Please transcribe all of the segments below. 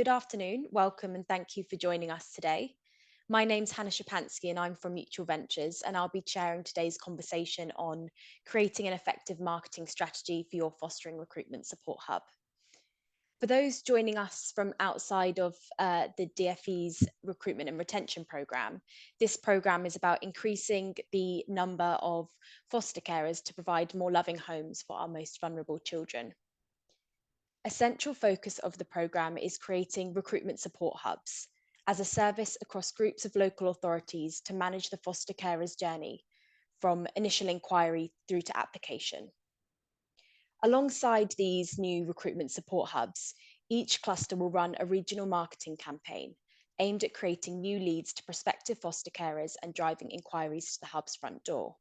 Good afternoon, welcome and thank you for joining us today. My name's Hannah Shapansky and I'm from Mutual Ventures, and I'll be chairing today's conversation on creating an effective marketing strategy for your fostering recruitment support hub. For those joining us from outside of the DfE's recruitment and retention programme, this programme is about increasing the number of foster carers to provide more loving homes for our most vulnerable children. A central focus of the programme is creating recruitment support hubs as a service across groups of local authorities to manage the foster carer's journey from initial inquiry through to application. Alongside these new recruitment support hubs, each cluster will run a regional marketing campaign aimed at creating new leads to prospective foster carers and driving inquiries to the hub's front door.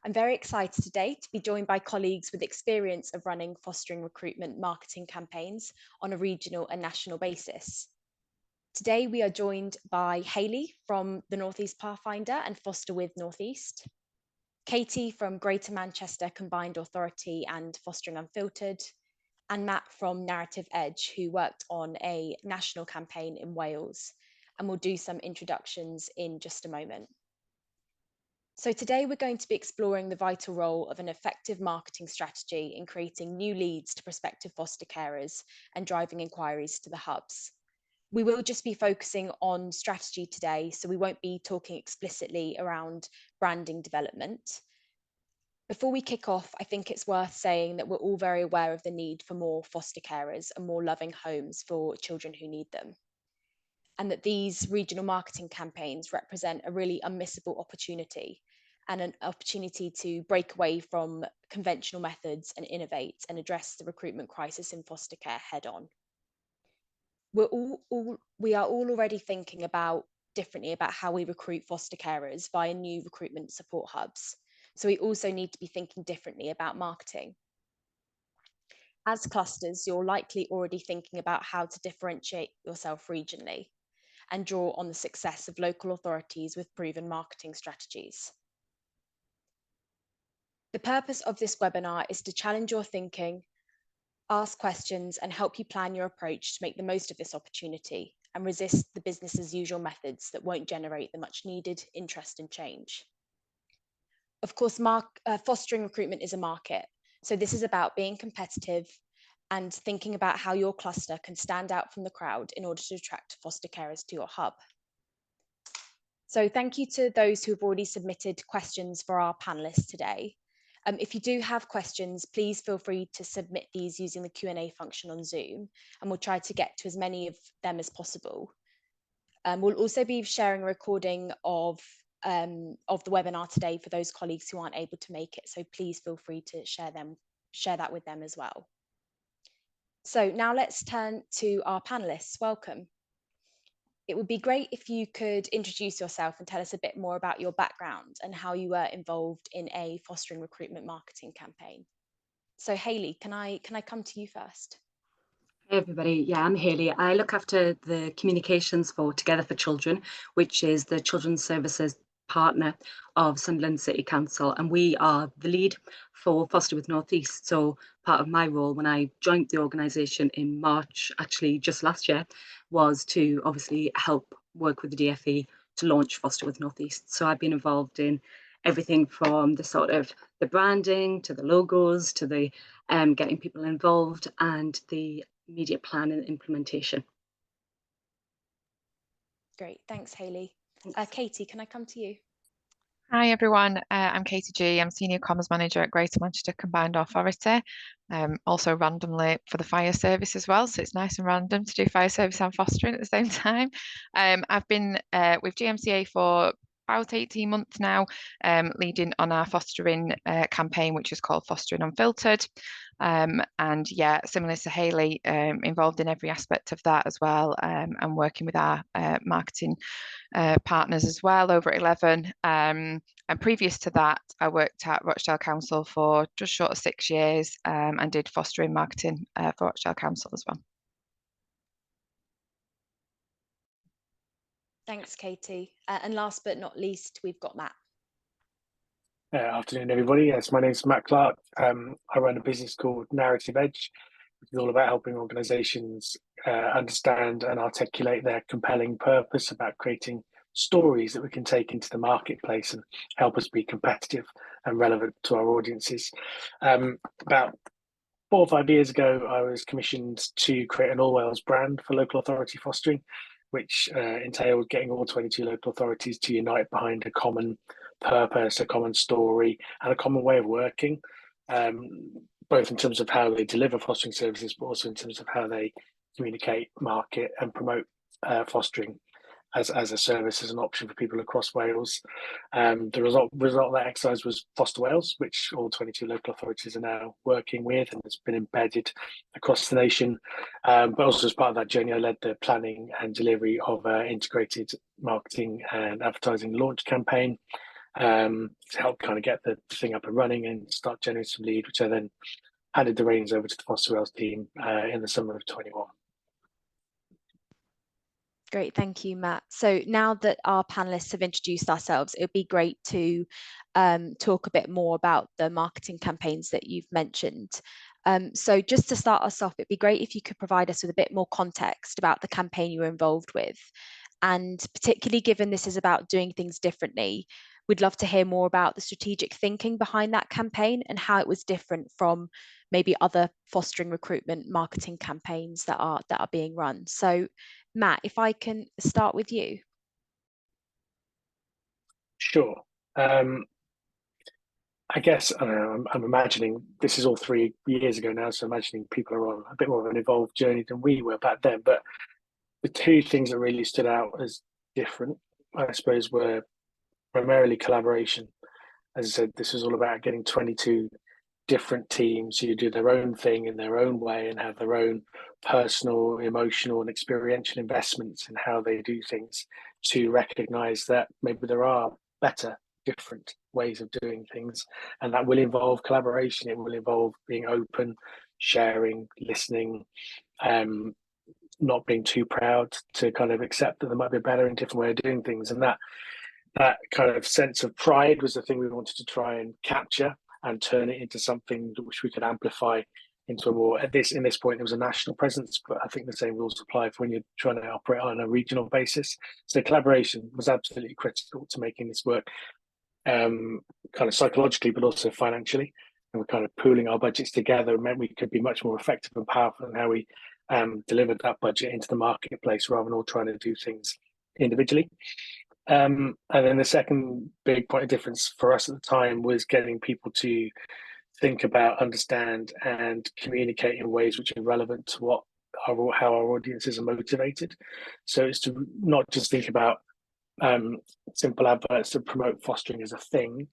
I'm very excited today to be joined by colleagues with experience of running fostering recruitment marketing campaigns on a regional and national basis. Today, we are joined by Hayley from the North East Pathfinder and Foster with North East, Katie from Greater Manchester Combined Authority and Fostering Unfiltered, and Matt from Narrative Edge, who worked on a national campaign in Wales, and will do some introductions in just a moment. So today we're going to be exploring the vital role of an effective marketing strategy in creating new leads to prospective foster carers and driving inquiries to the hubs. We will just be focusing on strategy today, so we won't be talking explicitly around branding development. Before we kick off, I think it's worth saying that we're all very aware of the need for more foster carers and more loving homes for children who need them, and that these regional marketing campaigns represent a really unmissable opportunity and an opportunity to break away from conventional methods and innovate and address the recruitment crisis in foster care head on. We are all already thinking differently about how we recruit foster carers via new recruitment support hubs. So we also need to be thinking differently about marketing. As clusters, you're likely already thinking about how to differentiate yourself regionally and draw on the success of local authorities with proven marketing strategies. The purpose of this webinar is to challenge your thinking, ask questions, and help you plan your approach to make the most of this opportunity and resist the business as usual methods that won't generate the much needed interest and change. Of course, fostering recruitment is a market, so this is about being competitive and thinking about how your cluster can stand out from the crowd in order to attract foster carers to your hub. So thank you to those who have already submitted questions for our panelists today. If you do have questions, please feel free to submit these using the Q&A function on Zoom, and we'll try to get to as many of them as possible. We'll also be sharing a recording of the webinar today for those colleagues who aren't able to make it, so please feel free to share that with them as well. So now let's turn to our panelists. Welcome. It would be great if you could introduce yourself and tell us a bit more about your background and how you were involved in a fostering recruitment marketing campaign. So Hayley, can I come to you first? Hey everybody, yeah, I'm Hayley. I look after the communications for Together for Children, which is the children's services partner of Sunderland City Council, and we are the lead for Foster with North East. So part of my role when I joined the organisation in March, actually just last year, was to obviously help work with the DfE to launch Foster with North East. So I've been involved in everything from the branding to the logos to the getting people involved and the media plan and implementation. Great, thanks Hayley. Katie, can I come to you? Hi everyone, I'm Katie G. I'm Senior Comms Manager at Greater Manchester Combined Authority, also randomly for the fire service as well, so it's nice and random to do fire service and fostering at the same time. I've been with GMCA for about 18 months now, leading on our fostering campaign, which is called Fostering Unfiltered. And yeah, similar to Hayley, involved in every aspect of that as well, and working with our marketing partners as well over at 11. And previous to that, I worked at Rochdale Council for just short of 6 years, and did fostering marketing for Rochdale Council as well. Thanks, Katie. And last but not least, we've got Matt. Afternoon, everybody. Yes, my name's Matt Clark. I run a business called Narrative Edge. which is all about helping organisations understand and articulate their compelling purpose, about creating stories that we can take into the marketplace and help us be competitive and relevant to our audiences. About 4 or 5 years ago, I was commissioned to create an All Wales brand for local authority fostering, which entailed getting all 22 local authorities to unite behind a common purpose, a common story, and a common way of working, both in terms of how they deliver fostering services, but also in terms of how they communicate, market, and promote fostering as a service, as an option for people across Wales. The result of that exercise was Foster Wales, which all 22 local authorities are now working with, and it's been embedded across the nation. But also as part of that journey, I led the planning and delivery of an integrated marketing and advertising launch campaign to help kind of get the thing up and running and start generating some lead, which I then handed the reins over to the Foster Wales team in the summer of 21. Great, thank you, Matt. So now that our panelists have introduced ourselves, it would be great to talk a bit more about the marketing campaigns that you've mentioned. So just to start us off, it'd be great if you could provide us with a bit more context about the campaign you were involved with. And particularly given this is about doing things differently, we'd love to hear more about the strategic thinking behind that campaign and how it was different from maybe other fostering recruitment marketing campaigns that are being run. So Matt, if I can start with you. Sure. I guess I don't know, I'm imagining this is all 3 years ago now, so imagining people are on a bit more of an evolved journey than we were back then. But the two things that really stood out as different, I suppose, were primarily collaboration. As I said, this was all about getting 22 different teams who do their own thing in their own way and have their own personal, emotional, and experiential investments in how they do things, to recognize that maybe there are better, different ways of doing things, and that will involve collaboration. It will involve being open, sharing, listening, not being too proud to kind of accept that there might be a better and different way of doing things. And that kind of sense of pride was the thing we wanted to try and capture and turn it into something which we could amplify into a more, in this point, it was a national presence, but I think the same rules apply for when you're trying to operate on a regional basis. So collaboration was absolutely critical to making this work, kind of psychologically, but also financially. And we're kind of pooling our budgets together meant we could be much more effective and powerful in how we delivered that budget into the marketplace, rather than all trying to do things individually. And then the second big point of difference for us at the time was getting people to think about, understand, and communicate in ways which are relevant to how our audiences are motivated. So it's to not just think about simple adverts to promote fostering as a thing,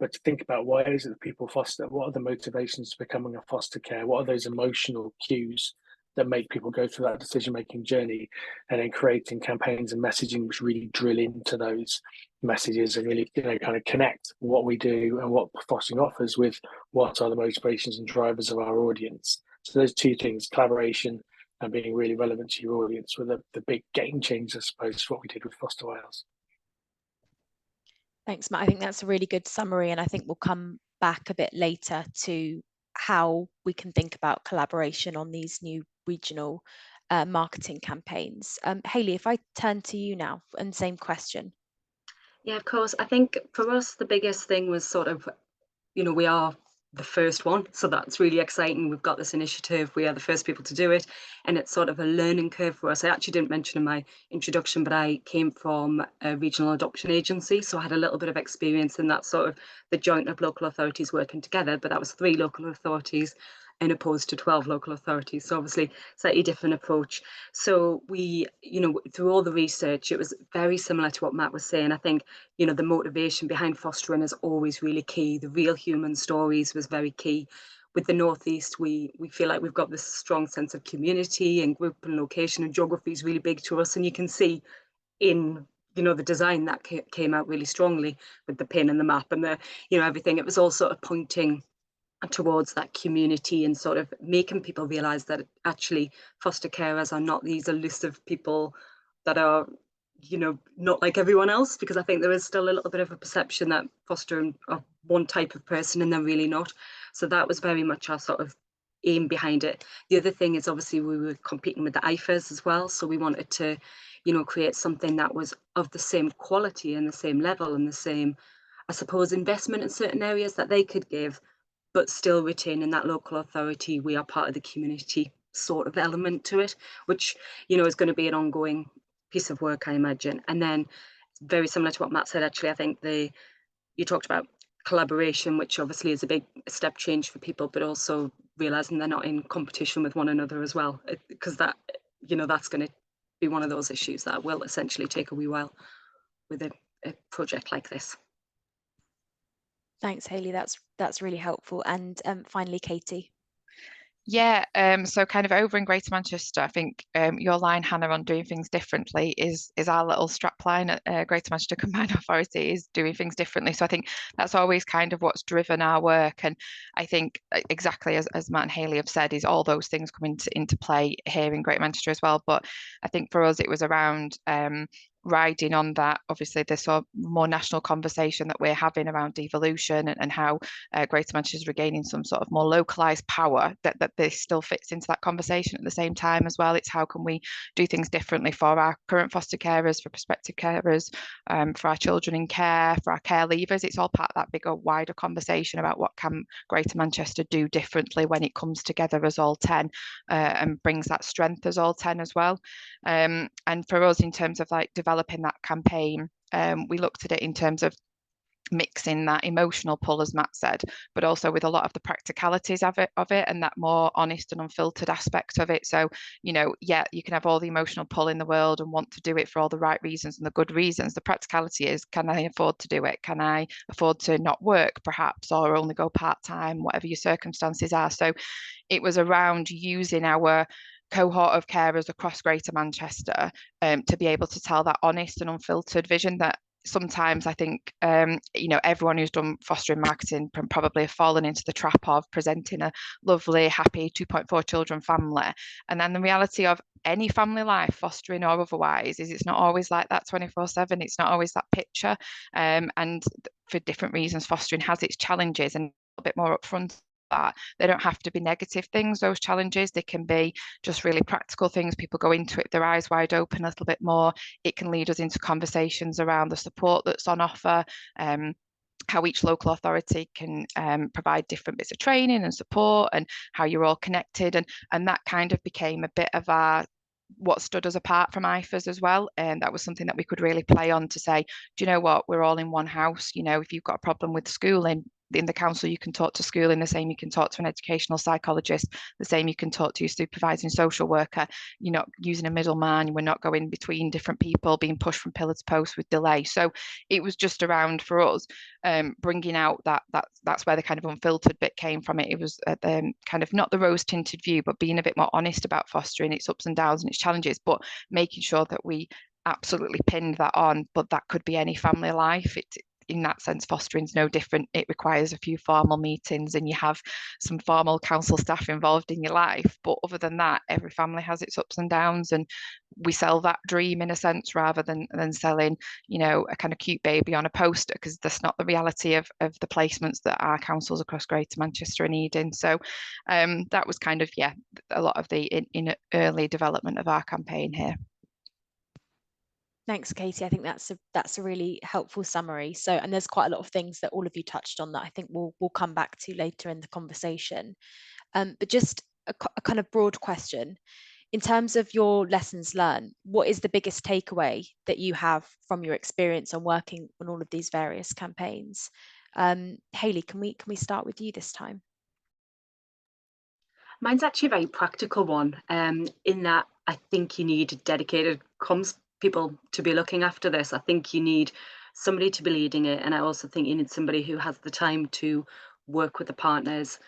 but to think about why is it that people foster? What are the motivations to becoming a foster care? What are those emotional cues that make people go through that decision-making journey, and then creating campaigns and messaging which really drill into those messages and really, kind of connect what we do and what fostering offers with what are the motivations and drivers of our audience. So those two things, collaboration and being really relevant to your audience, were the big game changers, I suppose, for what we did with Foster Wales. Thanks, Matt. I think that's a really good summary, and I think we'll come back a bit later to how we can think about collaboration on these new regional marketing campaigns. Hayley, if I turn to you now, and same question. Yeah, of course. I think for us, the biggest thing was sort of, we are the first one. So that's really exciting. We've got this initiative. We are the first people to do it. And it's sort of a learning curve for us. I actually didn't mention in my introduction, but I came from a regional adoption agency. So I had a little bit of experience in that sort of the joint of local authorities working together. But that was 3 local authorities and opposed to 12 local authorities. So obviously slightly different approach. So we, through all the research, it was very similar to what Matt was saying. I think, the motivation behind fostering is always really key. The real human stories was very key. With the Northeast, we feel like we've got this strong sense of community, and group and location and geography is really big to us. And you can see in, the design that came out really strongly with the pin and the map and the, everything. It was all sort of pointing towards that community and sort of making people realize that actually foster carers are not these elusive people that are, not like everyone else, because I think there is still a little bit of a perception that fostering are one type of person and they're really not. So that was very much our sort of aim behind it. The other thing is obviously we were competing with the IFAs as well, so we wanted to, you know, create something that was of the same quality and the same level and the same, I suppose, investment in certain areas that they could give, but still retaining that local authority. We are part of the community sort of element to it, which, you know, is going to be an ongoing piece of work, I imagine. And then very similar to what Matt said, actually, I think you talked about collaboration, which obviously is a big step change for people, but also realizing they're not in competition with one another as well, because that, you know, that's going to be one of those issues that will essentially take a wee while with a project like this. Thanks, Hayley. That's really helpful. And finally, Katie. Yeah, so kind of over in Greater Manchester, I think your line, Hannah, on doing things differently is our little strap line at Greater Manchester Combined Authority, is doing things differently. So I think that's always kind of what's driven our work. And I think exactly as Matt and Hayley have said, is all those things come into play here in Greater Manchester as well. But I think for us, it was around riding on that, obviously, this sort of more national conversation that we're having around devolution and how Greater Manchester is regaining some sort of more localised power, that this still fits into that conversation at the same time as well. It's how can we do things differently for our current foster carers, for prospective carers, for our children in care, for our care leavers. It's all part of that bigger, wider conversation about what can Greater Manchester do differently when it comes together as all 10 and brings that strength as all 10 as well. And for us, in terms of like developing that campaign, we looked at it in terms of mixing that emotional pull, as Matt said, but also with a lot of the practicalities of it and that more honest and unfiltered aspect of it. So, you know, yeah, you can have all the emotional pull in the world and want to do it for all the right reasons and the good reasons. The practicality is, can I afford to do it? Can I afford to not work perhaps, or only go part-time, whatever your circumstances are? So it was around using our cohort of carers across Greater Manchester to be able to tell that honest and unfiltered vision that sometimes I think, you know, everyone who's done fostering marketing probably have fallen into the trap of presenting a lovely, happy 2.4 children family. And then the reality of any family life, fostering or otherwise, is it's not always like that 24/7. It's not always that picture. And for different reasons, fostering has its challenges, and a bit more upfront that. They don't have to be negative things, those challenges. They can be just really practical things. People go into it with their eyes wide open a little bit more. It can lead us into conversations around the support that's on offer, how each local authority can provide different bits of training and support, and how you're all connected. And that kind of became a bit of what stood us apart from IFAs as well. And that was something that we could really play on to say, do you know what, we're all in one house. You know, if you've got a problem with schooling, in the council you can talk to schooling, the same you can talk to an educational psychologist, the same you can talk to your supervising social worker. You're not using a middleman, we're not going between different people, being pushed from pillar to post with delay. So it was just around for us bringing out that's where the kind of unfiltered bit came from. It was kind of not the rose tinted view, but being a bit more honest about fostering, its ups and downs and its challenges, but making sure that we absolutely pinned that on. But that could be any family life. In that sense, fostering is no different. It requires a few formal meetings and you have some formal council staff involved in your life. But other than that, every family has its ups and downs, and we sell that dream in a sense rather than selling, you know, a kind of cute baby on a poster, because that's not the reality of the placements that our councils across Greater Manchester are needing. So that was kind of, yeah, a lot of the in early development of our campaign here. Thanks, Katie. I think that's a really helpful summary. So, and there's quite a lot of things that all of you touched on that I think we'll come back to later in the conversation. But just a kind of broad question. In terms of your lessons learned, what is the biggest takeaway that you have from your experience on working on all of these various campaigns? Hayley, can we start with you this time? Mine's actually a very practical one, in that I think you need dedicated comms people to be looking after this. I think you need somebody to be leading it, and I also think you need somebody who has the time to work with the partners,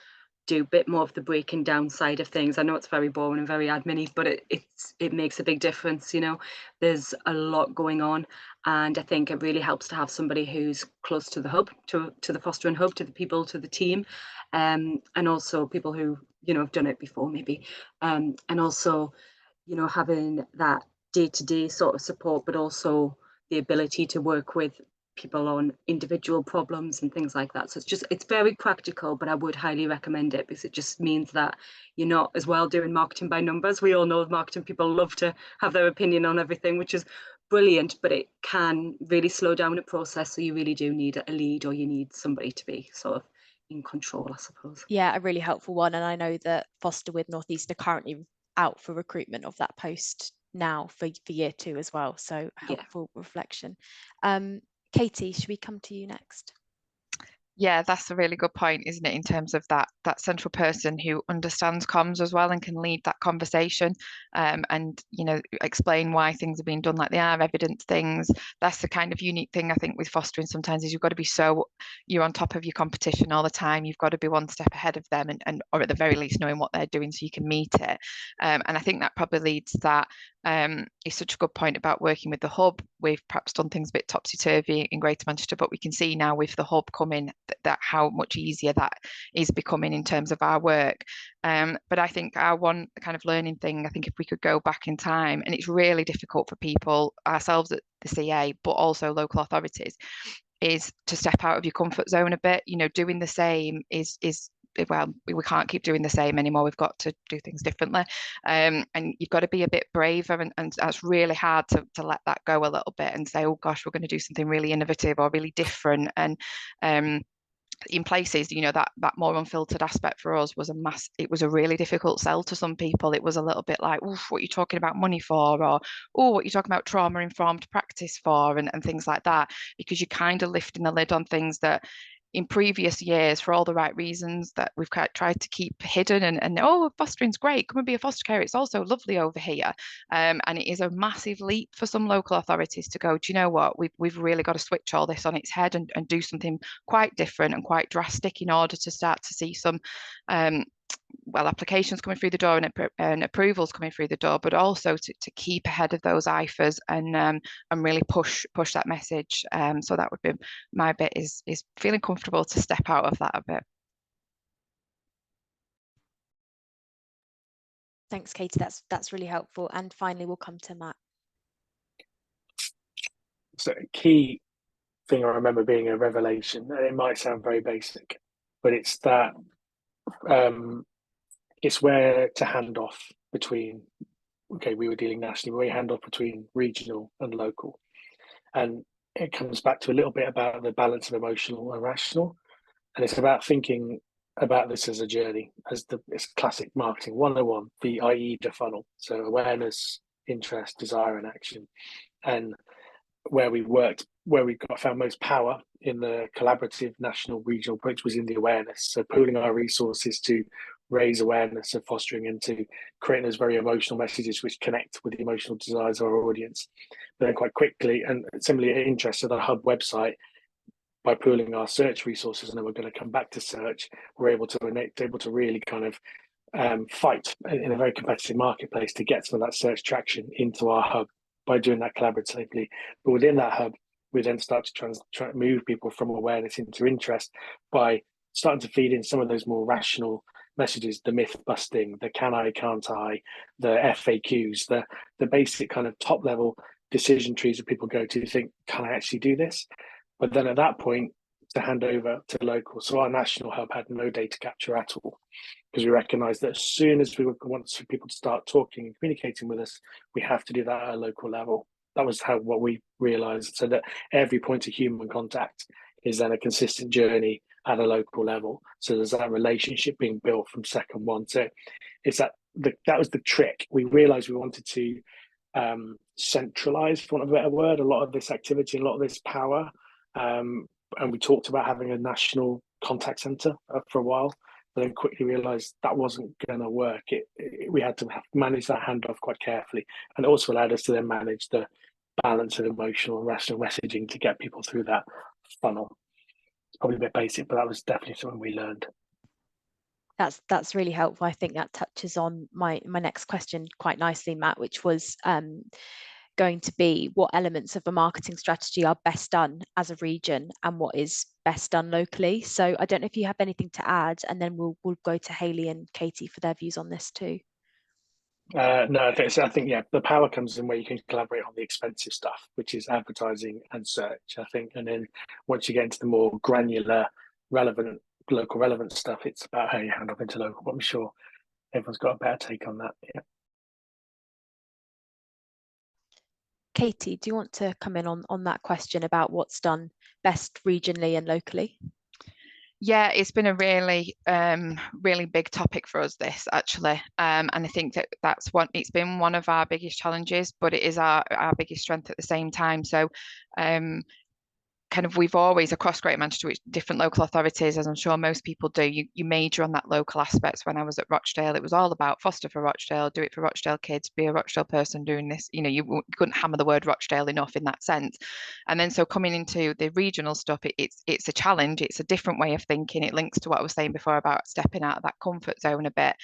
do a bit more of the breaking down side of things. I know it's very boring and very admin-y, but it makes a big difference. You know, there's a lot going on, and I think it really helps to have somebody who's close to the hub, to the fostering hub, to the people, to the team, and also people who, you know, have done it before maybe, and also, you know, having that day-to-day sort of support, but also the ability to work with people on individual problems and things like that. So it's very practical, but I would highly recommend it because it just means that you're not as well doing marketing by numbers. We all know marketing people love to have their opinion on everything, which is brilliant, but it can really slow down the process. So you really do need a lead, or you need somebody to be sort of in control, I suppose. Yeah, a really helpful one. And I know that Foster with Northeast are currently out for recruitment of that post now for year 2 as well. So helpful reflection. Katie, should we come to you next? Yeah, that's a really good point, isn't it? In terms of that central person who understands comms as well and can lead that conversation, and explain why things are being done like they are, evidence things. That's the kind of unique thing I think with fostering sometimes is you've got to be you're on top of your competition all the time. You've got to be one step ahead of them, and or at the very least knowing what they're doing so you can meet it. And I think that probably leads to that. Is such a good point about working with the hub. We've perhaps done things a bit topsy-turvy in Greater Manchester, but we can see now with the hub coming that how much easier that is becoming in terms of our work. But I think our one kind of learning thing, I think if we could go back in time, and it's really difficult for people, ourselves at the CA, but also local authorities, is to step out of your comfort zone a bit. Doing the same is well, we can't keep doing the same anymore. We've got to do things differently, and you've got to be a bit braver, and that's really hard to let that go a little bit and say, oh gosh, we're going to do something really innovative or really different. And in places, that more unfiltered aspect for us was it was a really difficult sell to some people. It was a little bit like, oof, what are you talking about money for? Or, oh, what are you talking about trauma-informed practice for? And things like that, because you're kind of lifting the lid on things that in previous years, for all the right reasons that we've tried to keep hidden, and oh, fostering's great, come and be a foster care, it's also lovely over here. And it is a massive leap for some local authorities to go, do you know what, we've really got to switch all this on its head and do something quite different and quite drastic in order to start to see some applications coming through the door and approvals coming through the door, but also to keep ahead of those IFAs and really push that message. So that would be my bit, is feeling comfortable to step out of that a bit. Thanks, Katie. That's really helpful. And finally, we'll come to Matt. So a key thing I remember being a revelation, and it might sound very basic, but it's that it's where to hand off between, okay, we were dealing nationally, where you hand off between regional and local. And it comes back to a little bit about the balance of emotional and rational. And it's about thinking about this as a journey, it's classic marketing 101, the IE funnel. So awareness, interest, desire, and action. And where we found most power in the collaborative national regional approach was in the awareness. So pooling our resources to raise awareness of fostering and to create those very emotional messages which connect with the emotional desires of our audience. But then quite quickly, and similarly interest to the hub website, by pooling our search resources, and then we're going to come back to search, we're able to really kind of fight in a very competitive marketplace to get some of that search traction into our hub by doing that collaboratively. But within that hub, we then start to try to move people from awareness into interest by starting to feed in some of those more rational messages, the myth busting, the can I, can't I, the FAQs, the basic kind of top level decision trees that people go to think, can I actually do this? But then at that point, to hand over to local. So our national hub had no data capture at all, because we recognised that as soon as we want people to start talking and communicating with us, we have to do that at a local level. That was what we realised. So that every point of human contact is then a consistent journey at a local level. So there's that relationship being built from second one. So it's that was the trick. We realised we wanted to centralise, for want of a better word, a lot of this activity, a lot of this power. And we talked about having a national contact centre for a while, but then quickly realised that wasn't going to work. We had to manage that handoff quite carefully, and it also allowed us to then manage the balance of emotional and rational messaging to get people through that funnel. It's probably a bit basic, but that was definitely something we learned. That's really helpful. I think that touches on my next question quite nicely, Matt, which was going to be what elements of a marketing strategy are best done as a region and what is best done locally. So I don't know if you have anything to add, and then we'll go to Hayley and Katie for their views on this too. No, I think yeah, the power comes in where you can collaborate on the expensive stuff, which is advertising and search, I think. And then once you get into the more granular, relevant, local relevant stuff, it's about how you hand off into local. But I'm sure everyone's got a better take on that. Yeah. Katie, do you want to come in on that question about what's done best regionally and locally? Yeah, it's been a really, really big topic for us, this actually, and I think that it's been one of our biggest challenges, but it is our biggest strength at the same time. So, kind of we've always across Greater Manchester, which different local authorities, as I'm sure most people do, you major on that local aspects. When I was at Rochdale, it was all about foster for Rochdale, do it for Rochdale kids, be a Rochdale person doing this. You know, you couldn't hammer the word Rochdale enough in that sense. And then so coming into the regional stuff, it's a challenge. It's a different way of thinking. It links to what I was saying before about stepping out of that comfort zone a bit.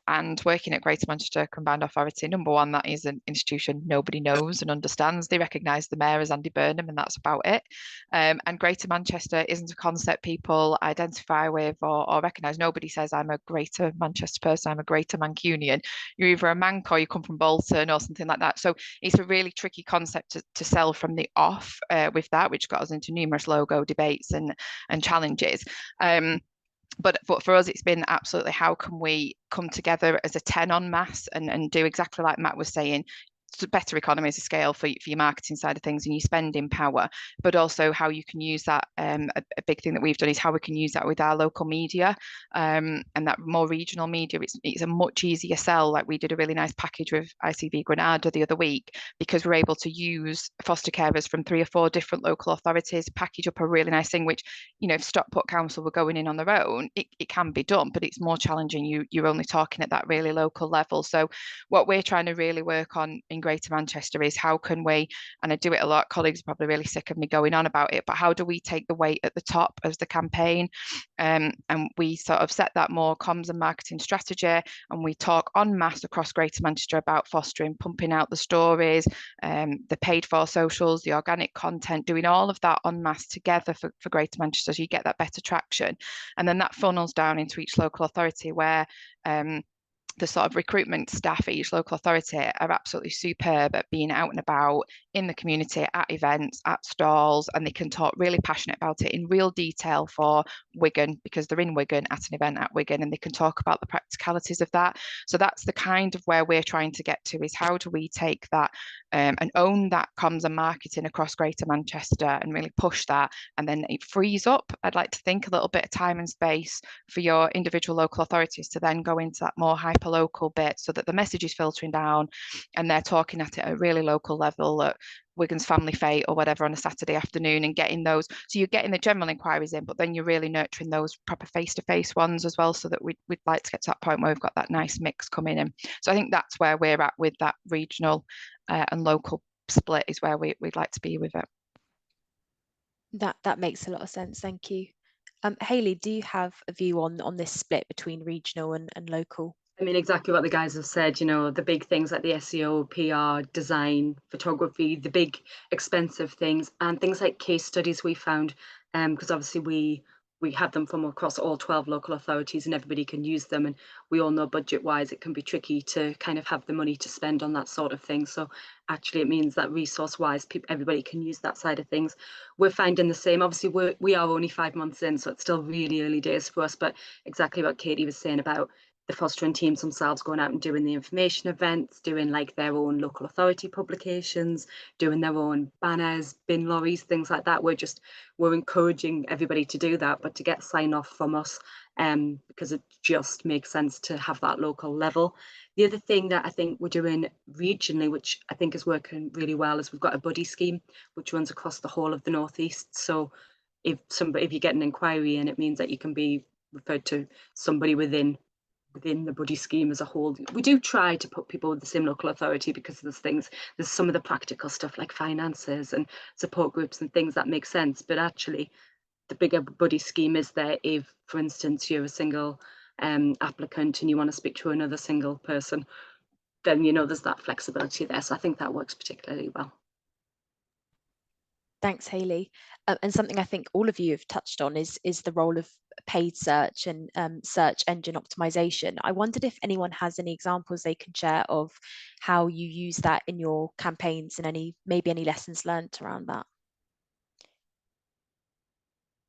And working at Greater Manchester Combined Authority, number one, that is an institution nobody knows and understands. They recognise the mayor as Andy Burnham, and that's about it. And Greater Manchester isn't a concept people identify with or recognise. Nobody says, I'm a Greater Manchester person, I'm a Greater Mancunian. You're either a Manc or you come from Bolton or something like that. So it's a really tricky concept to sell from the off with that, which got us into numerous logo debates and challenges. But for us, it's been absolutely how can we come together as a 10 en masse and do exactly like Matt was saying, better economies of scale for your marketing side of things and your spending power, but also how you can use that. A big thing that we've done is how we can use that with our local media and that more regional media. It's a much easier sell. Like we did a really nice package with ICB Granada the other week because we're able to use foster carers from 3 or 4 different local authorities, package up a really nice thing, which, you know, if Stockport Council were going in on their own, it can be done, but it's more challenging. You're only talking at that really local level. So what we're trying to really work on in Greater Manchester is how can we, and I do it a lot, colleagues are probably really sick of me going on about it, but how do we take the weight at the top of the campaign? And we sort of set that more comms and marketing strategy, and we talk en masse across Greater Manchester about fostering, pumping out the stories, the paid for socials, the organic content, doing all of that en masse together for Greater Manchester so you get that better traction. And then that funnels down into each local authority where the sort of recruitment staff at each local authority are absolutely superb at being out and about in the community, at events, at stalls, and they can talk really passionate about it in real detail for Wigan because they're in Wigan at an event at Wigan, and they can talk about the practicalities of that. So that's the kind of where we're trying to get to, is how do we take that and own that comms and marketing across Greater Manchester and really push that, and then it frees up, I'd like to think, a little bit of time and space for your individual local authorities to then go into that more hyper local bit so that the message is filtering down and they're talking at it at a really local level at Wigan's Family Fete or whatever on a Saturday afternoon, and getting those. So you're getting the general inquiries in, but then you're really nurturing those proper face-to-face ones as well, so that we'd like to get to that point where we've got that nice mix coming in. So I think that's where we're at with that regional and local split, is where we'd like to be with it. That makes a lot of sense. Thank you. Hayley, do you have a view on this split between regional and local? I mean, exactly what the guys have said, you know, the big things like the SEO, PR, design, photography, the big expensive things, and things like case studies we found, because obviously we have them from across all 12 local authorities and everybody can use them. And we all know budget wise, it can be tricky to kind of have the money to spend on that sort of thing. So actually it means that resource wise, everybody can use that side of things. We're finding the same. Obviously we are only 5 months in, so it's still really early days for us, but exactly what Katie was saying about the fostering teams themselves going out and doing the information events, doing like their own local authority publications, doing their own banners, bin lorries, things like that. We're encouraging everybody to do that, but to get sign off from us, because it just makes sense to have that local level. The other thing that I think we're doing regionally, which I think is working really well, is we've got a buddy scheme which runs across the whole of the Northeast. So if you get an inquiry in, it means that you can be referred to somebody within the buddy scheme as a whole. We do try to put people with the same local authority because there's some of the practical stuff like finances and support groups and things that make sense, but actually the bigger buddy scheme is there if, for instance, you're a single applicant and you want to speak to another single person, then, you know, there's that flexibility there. So I think that works particularly well. Thanks, Hayley. And something I think all of you have touched on is the role of paid search and search engine optimization. I wondered if anyone has any examples they can share of how you use that in your campaigns and maybe any lessons learned around that.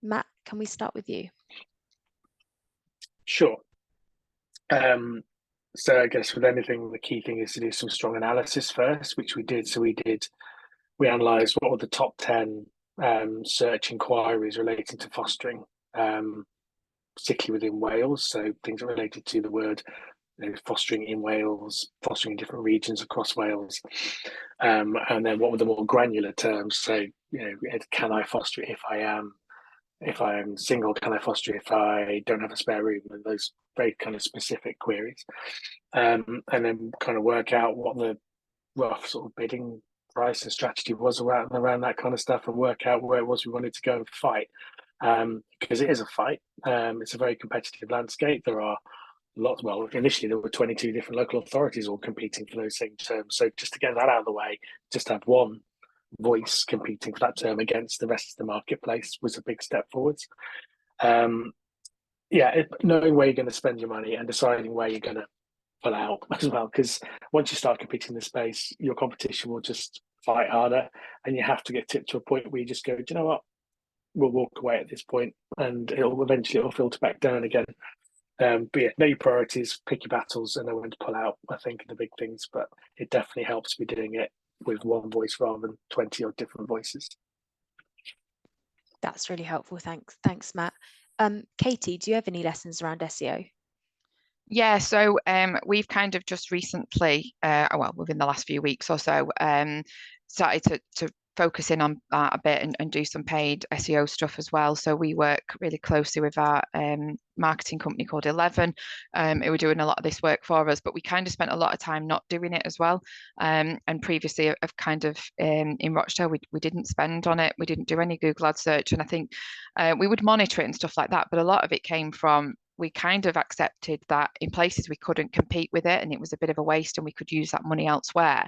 Matt, can we start with you? Sure. So I guess with anything, the key thing is to do some strong analysis first, which we did. So we analysed what were the top 10 search inquiries relating to fostering, particularly within Wales. So things that related to the word fostering in Wales, fostering in different regions across Wales, and then what were the more granular terms? So can I foster if I am single? Can I foster if I don't have a spare room? And those very kind of specific queries, and then kind of work out what the rough sort of bidding price and strategy was around that kind of stuff, and work out where it was we wanted to go and fight. Because it is a fight. It's a very competitive landscape. There are lots. Well, initially there were 22 different local authorities all competing for those same terms. So just to get that out of the way, just to have one voice competing for that term against the rest of the marketplace was a big step forwards. Knowing where you're going to spend your money and deciding where you're going to pull out as well, because once you start competing in the space, your competition will just fight harder, and you have to get tipped to a point where you just go, do you know what, we'll walk away at this point, and it'll filter back down again. But yeah, know your priorities, pick your battles, and know when to pull out. I think are the big things, but it definitely helps to be doing it with one voice rather than 20 or different voices. That's really helpful. Thanks, Matt. Katie, do you have any lessons around SEO? Yeah, so we've kind of just recently, within the last few weeks or so, started to focus in on that a bit and do some paid SEO stuff as well. So we work really closely with our marketing company called 11, who were doing a lot of this work for us, but we kind of spent a lot of time not doing it as well. And previously I've kind of in Rochdale, we didn't spend on it. We didn't do any Google ad search. And I think we would monitor it and stuff like that. But a lot of it came from we kind of accepted that in places we couldn't compete with it and it was a bit of a waste and we could use that money elsewhere.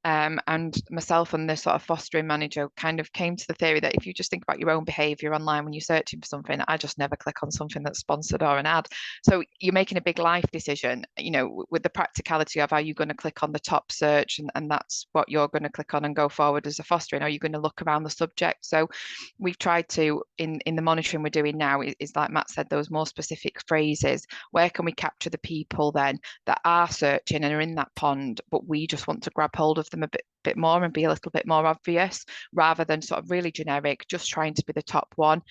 And myself and the sort of fostering manager kind of came to the theory that if you just think about your own behaviour online when you're searching for something, I just never click on something that's sponsored or an ad. So you're making a big life decision, with the practicality of are you going to click on the top search and that's what you're going to click on and go forward as a fostering, or are you going to look around the subject? So we've tried to, in the monitoring we're doing now, is like Matt said, those more specific phrases. Where can we capture the people then that are searching and are in that pond, but we just want to grab hold of them a bit more and be a little bit more obvious rather than sort of really generic, just trying to be the top one.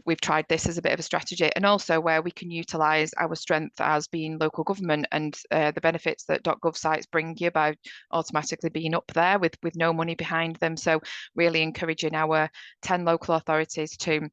We've tried this as a bit of a strategy, and also where we can utilise our strength as being local government and the benefits that .gov sites bring you by automatically being up there with no money behind them. So really encouraging our 10 local authorities to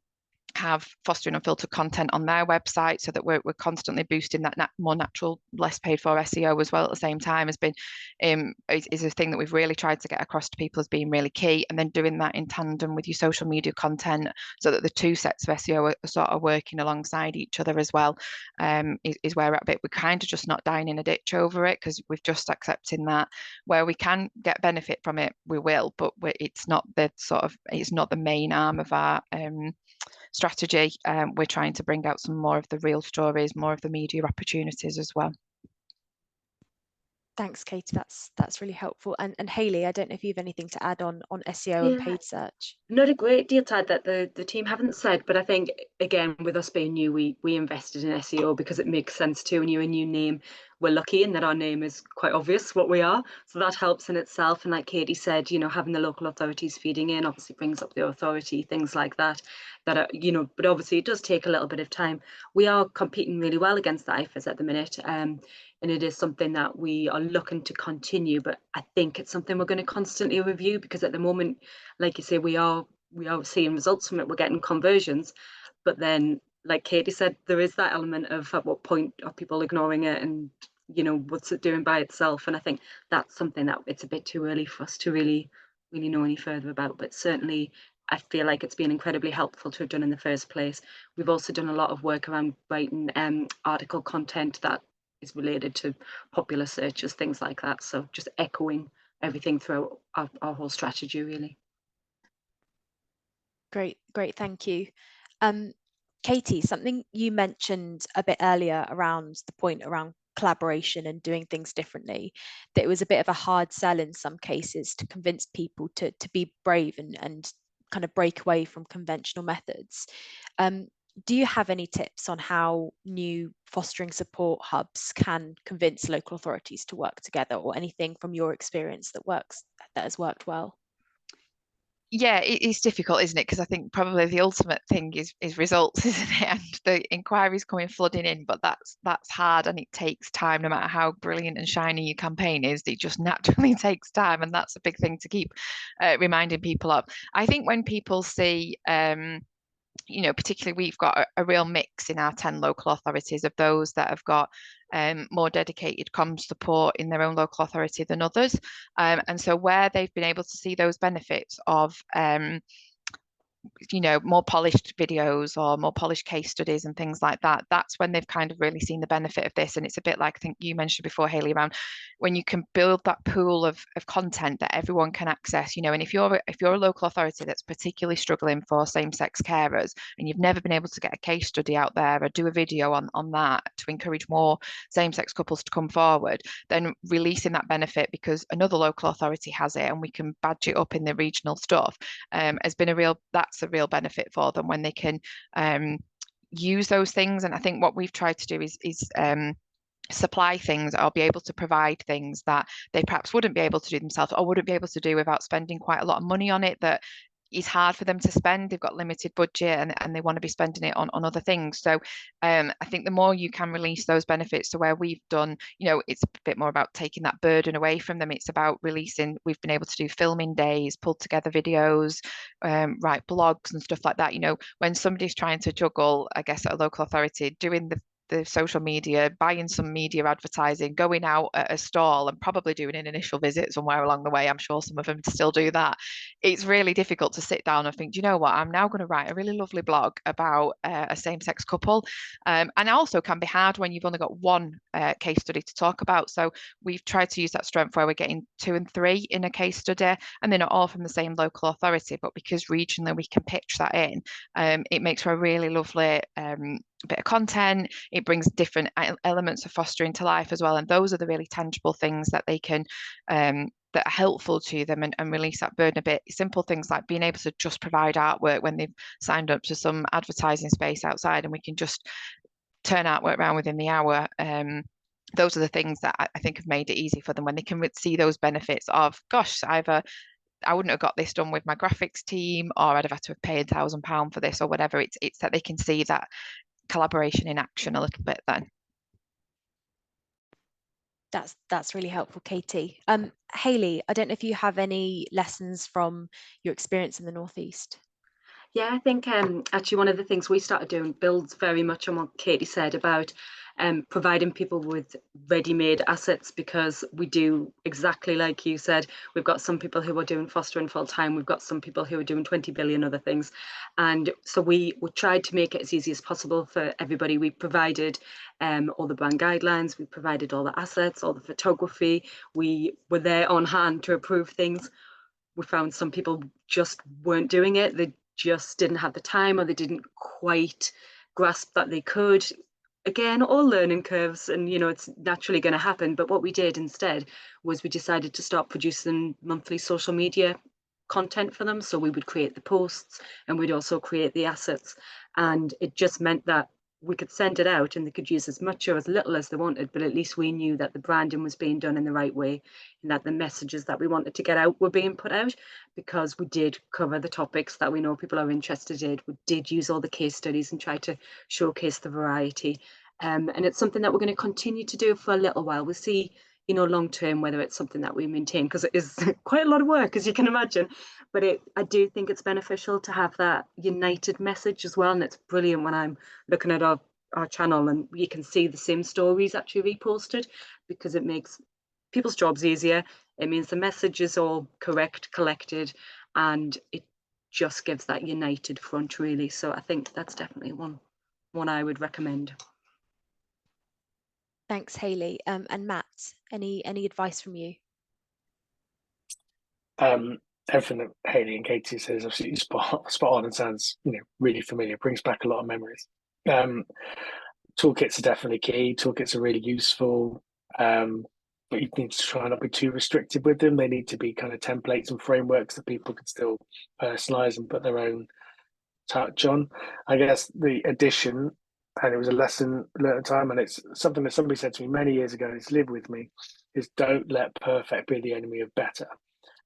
have fostering unfiltered content on their website so that we're constantly boosting that more natural, less paid for SEO as well at the same time has been is a thing that we've really tried to get across to people as being really key, and then doing that in tandem with your social media content so that the two sets of SEO are sort of working alongside each other as well, is where we're at. We're kind of just not dying in a ditch over it because we've just accepting that where we can get benefit from it we will, but it's not the main arm of our strategy. We're trying to bring out some more of the real stories, more of the media opportunities as well. Thanks, Katie. That's really helpful. And Hayley, I don't know if you have anything to add on SEO and paid search. Not a great deal to add that the team haven't said, but I think again with us being new, we invested in SEO because it makes sense too. When you're a new name, we're lucky in that our name is quite obvious what we are, so that helps in itself. And like Katie said, having the local authorities feeding in obviously brings up the authority, things like that are, but obviously it does take a little bit of time. We are competing really well against the IFAs at the minute, and it is something that we are looking to continue, but I think it's something we're going to constantly review because at the moment, like you say, we are seeing results from it, we're getting conversions, but then like Katie said, there is that element of at what point are people ignoring it and what's it doing by itself. And I think that's something that it's a bit too early for us to really know any further about, but certainly I feel like it's been incredibly helpful to have done in the first place. We've also done a lot of work around writing article content that is related to popular searches, things like that, so just echoing everything throughout our whole strategy really. Great, thank you. Katie, something you mentioned a bit earlier around the point around collaboration and doing things differently, that it was a bit of a hard sell in some cases to convince people to be brave and kind of break away from conventional methods. Do you have any tips on how new fostering support hubs can convince local authorities to work together, or anything from your experience that has worked well? Yeah, it's difficult, isn't it? Because I think probably the ultimate thing is results, isn't it? And the inquiries coming flooding in, but that's hard and it takes time. No matter how brilliant and shiny your campaign is, it just naturally takes time, and that's a big thing to keep reminding people of. I think when people see particularly we've got a real mix in our 10 local authorities of those that have got more dedicated comms support in their own local authority than others. And so where they've been able to see those benefits of more polished videos or more polished case studies and things like that, that's when they've kind of really seen the benefit of this. And it's a bit like, I think you mentioned before, Hayley, around when you can build that pool of content that everyone can access, and if you're a local authority that's particularly struggling for same-sex carers and you've never been able to get a case study out there or do a video on that to encourage more same-sex couples to come forward, then releasing that benefit because another local authority has it and we can badge it up in the regional stuff has been that's a real benefit for them when they can use those things. And I think what we've tried to do is supply things or be able to provide things that they perhaps wouldn't be able to do themselves or wouldn't be able to do without spending quite a lot of money on it, that is hard for them to spend. They've got limited budget and they want to be spending it on other things. So I think the more you can release those benefits to where we've done, it's a bit more about taking that burden away from them. It's about releasing, we've been able to do filming days, pulled together videos, write blogs and stuff like that. When somebody's trying to juggle, I guess, at a local authority, doing the social media, buying some media advertising, going out at a stall and probably doing an initial visit somewhere along the way. I'm sure some of them still do that. It's really difficult to sit down and think, do you know what? I'm now going to write a really lovely blog about a same-sex couple. And it also can be hard when you've only got one case study to talk about. So we've tried to use that strength where we're getting 2 and 3 in a case study, and they're not all from the same local authority, but because regionally we can pitch that in, it makes for a really lovely bit of content. It brings different elements of fostering to life as well, and those are the really tangible things that they can that are helpful to them and release that burden a bit. Simple things like being able to just provide artwork when they've signed up to some advertising space outside and we can just turn artwork around within the hour. Those are the things that I think have made it easy for them when they can see those benefits of, gosh, either I wouldn't have got this done with my graphics team, or I'd have had to have paid £1,000 for this or whatever. It's that they can see that collaboration in action a little bit then. That's really helpful, Katie. Hayley, I don't know if you have any lessons from your experience in the Northeast. Yeah, I think actually one of the things we started doing builds very much on what Katie said about providing people with ready-made assets, because we do exactly like you said. We've got some people who are doing fostering full-time. We've got some people who are doing 20 billion other things. And so we tried to make it as easy as possible for everybody. We provided all the brand guidelines. We provided all the assets, all the photography. We were there on hand to approve things. We found some people just weren't doing it. They just didn't have the time, or they didn't quite grasp that they could. Again, all learning curves, and it's naturally going to happen. But what we did instead was we decided to start producing monthly social media content for them. So we would create the posts and we'd also create the assets, and it just meant that we could send it out and they could use as much or as little as they wanted, but at least we knew that the branding was being done in the right way and that the messages that we wanted to get out were being put out, because we did cover the topics that we know people are interested in. We did use all the case studies and try to showcase the variety. And it's something that we're going to continue to do for a little while. We'll see, long term, whether it's something that we maintain, because it is quite a lot of work, as you can imagine. But I do think it's beneficial to have that united message as well. And it's brilliant when I'm looking at our channel and you can see the same stories actually reposted, because it makes people's jobs easier. It means the message is all correct, collected, and it just gives that united front, really. So I think that's definitely one I would recommend. Thanks, Hayley. And Matt, any advice from you? everything that Hayley and Katie says is absolutely spot on and sounds, really familiar. Brings back a lot of memories. Toolkits are definitely key. Toolkits are really useful, but you need to try not be too restrictive with them. They need to be kind of templates and frameworks that people can still personalize and put their own touch on. I guess the addition, and it was a lesson learned at the time, and it's something that somebody said to me many years ago, and it's lived with me, is don't let perfect be the enemy of better.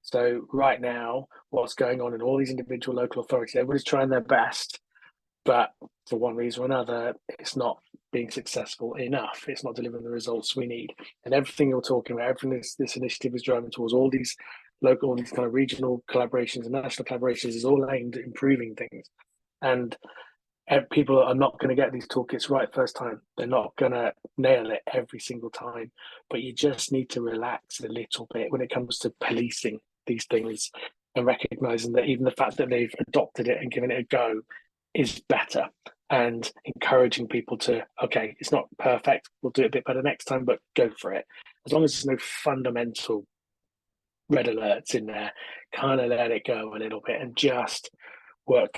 So right now, what's going on in all these individual local authorities, everybody's trying their best, but for one reason or another, it's not being successful enough. It's not delivering the results we need. And everything you're talking about, everything this initiative is driving towards, all these local, all these kind of regional collaborations and national collaborations, is all aimed at improving things. And people are not going to get these toolkits right first time. They're not going to nail it every single time. But you just need to relax a little bit when it comes to policing these things and recognizing that even the fact that they've adopted it and given it a go is better, and encouraging people to, okay, it's not perfect, we'll do it a bit better next time, but go for it. As long as there's no fundamental red alerts in there, kind of let it go a little bit and just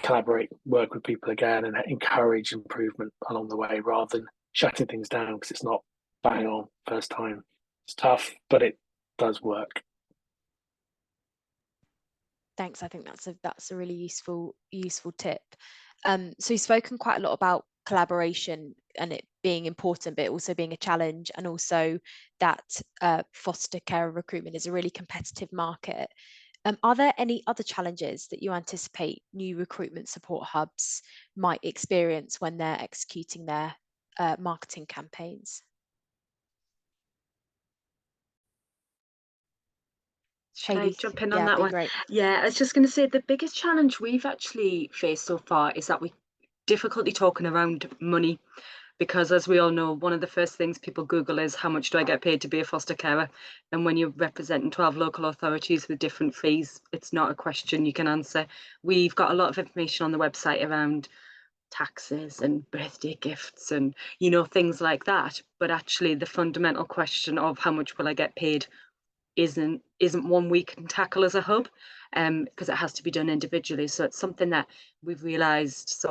collaborate, work with people again, and encourage improvement along the way rather than shutting things down because it's not bang on first time. It's tough, but it does work. Thanks. I think that's a really useful tip. So you've spoken quite a lot about collaboration and it being important, but also being a challenge, and also that foster care recruitment is a really competitive market. Are there any other challenges that you anticipate new recruitment support hubs might experience when they're executing their marketing campaigns? Should I jump in on Yeah, that be one? great. Yeah, I was just going to say the biggest challenge we've actually faced so far is that we difficulty talking around money, because as we all know, one of the first things people Google is how much do I get paid to be a foster carer? And when you're representing 12 local authorities with different fees, it's not a question you can answer. We've got a lot of information on the website around taxes and birthday gifts and things like that, but actually the fundamental question of how much will I get paid isn't one we can tackle as a hub, because it has to be done individually. So it's something that we've realized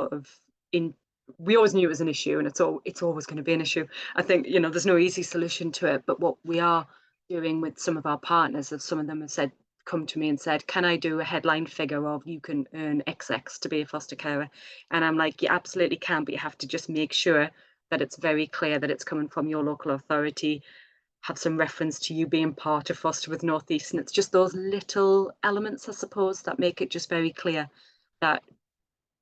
we always knew it was an issue, and it's always going to be an issue. I think there's no easy solution to it, but what we are doing with some of our partners, as some of them have come to me and said, can I do a headline figure of you can earn XX to be a foster carer? And I'm like, you absolutely can, but you have to just make sure that it's very clear that it's coming from your local authority, have some reference to you being part of Foster with North East. And it's just those little elements, I suppose, that make it just very clear that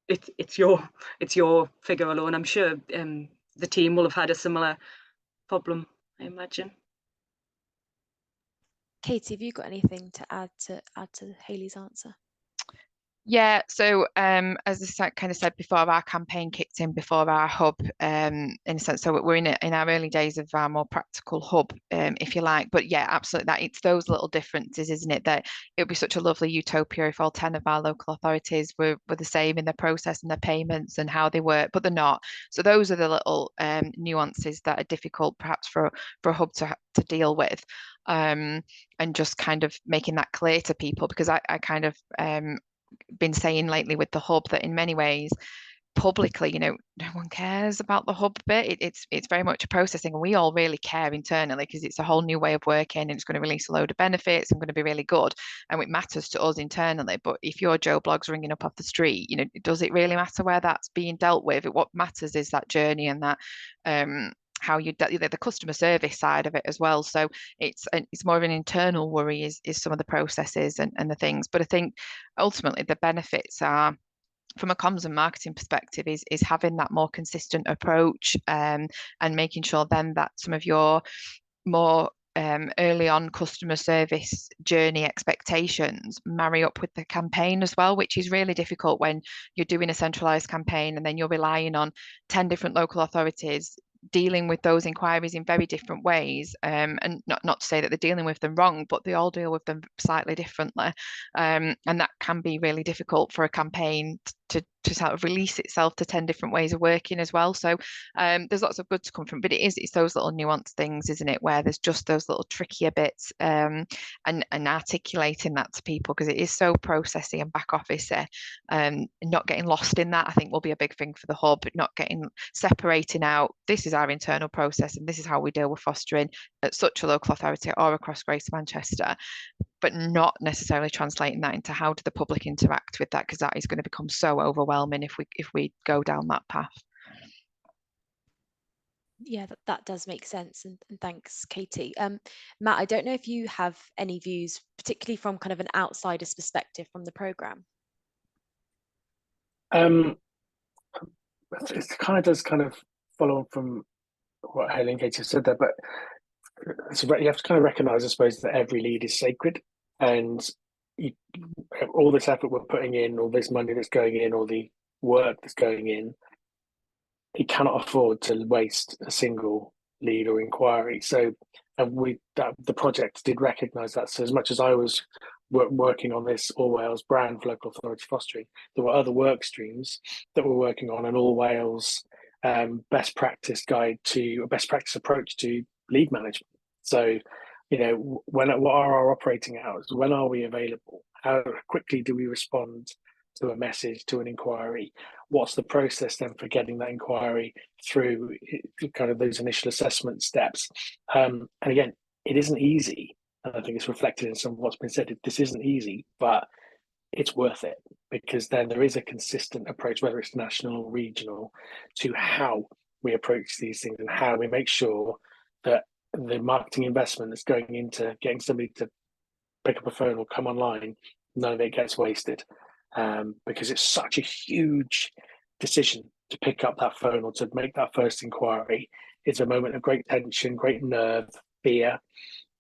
it's your figure alone. I'm sure the team will have had a similar problem, I imagine. Katie, have you got anything to add to Hayley's answer? Yeah, so as I kind of said before, our campaign kicked in before our hub, in a sense. So we're in our early days of our more practical hub, if you like. But yeah, absolutely, that it's those little differences, isn't it? That it would be such a lovely utopia if all 10 of our local authorities were the same in their process and their payments and how they work, but they're not. So those are the little nuances that are difficult, perhaps for a hub to deal with. And just kind of making that clear to people, because I kind of been saying lately with the hub that in many ways publicly, no one cares about the hub bit. It's very much a processing, and we all really care internally because it's a whole new way of working and it's going to release a load of benefits and going to be really good, and it matters to us internally. But if your Joe Blogg's ringing up off the street, does it really matter where that's being dealt with? What matters is that journey and that how the customer service side of it as well. So it's more of an internal worry is some of the processes and the things. But I think ultimately the benefits are, from a comms and marketing perspective, is having that more consistent approach, and making sure then that some of your more early on customer service journey expectations marry up with the campaign as well, which is really difficult when you're doing a centralized campaign and then you're relying on 10 different local authorities dealing with those inquiries in very different ways, and not to say that they're dealing with them wrong, but they all deal with them slightly differently, and that can be really difficult for a campaign to sort of release itself to 10 different ways of working as well. So there's lots of good to come from, but it's those little nuanced things, isn't it, where there's just those little trickier bits, and articulating that to people, because it is so processy and back office, not getting lost in that, I think, will be a big thing for the hub. Not getting separating out, this is our internal process and this is how we deal with fostering at such a local authority or across Greater Manchester, but not necessarily translating that into how do the public interact with that, because that is going to become so overwhelming if we go down that path. Yeah, that does make sense, and thanks, Katie. Matt, I don't know if you have any views, particularly from kind of an outsider's perspective from the programme. It kind of does kind of follow on from what Haley and Katie said there, but you have to kind of recognise, I suppose, that every lead is sacred, and all this effort we're putting in, all this money that's going in, all the work that's going in, it cannot afford to waste a single lead or inquiry. So, and the project did recognise that. So, as much as I was working on this All Wales brand for local authority fostering, there were other work streams that we're working on an All Wales best practice guide to a best practice approach to lead management. So, what are our operating hours? When are we available? How quickly do we respond to a message, to an inquiry? What's the process then for getting that inquiry through kind of those initial assessment steps? And again, it isn't easy. And I think it's reflected in some of what's been said. This isn't easy, but it's worth it, because then there is a consistent approach, whether it's national or regional, to how we approach these things and how we make sure that the marketing investment that's going into getting somebody to pick up a phone or come online, none of it gets wasted. Because it's such a huge decision to pick up that phone or to make that first inquiry. It's a moment of great tension, great nerve, fear,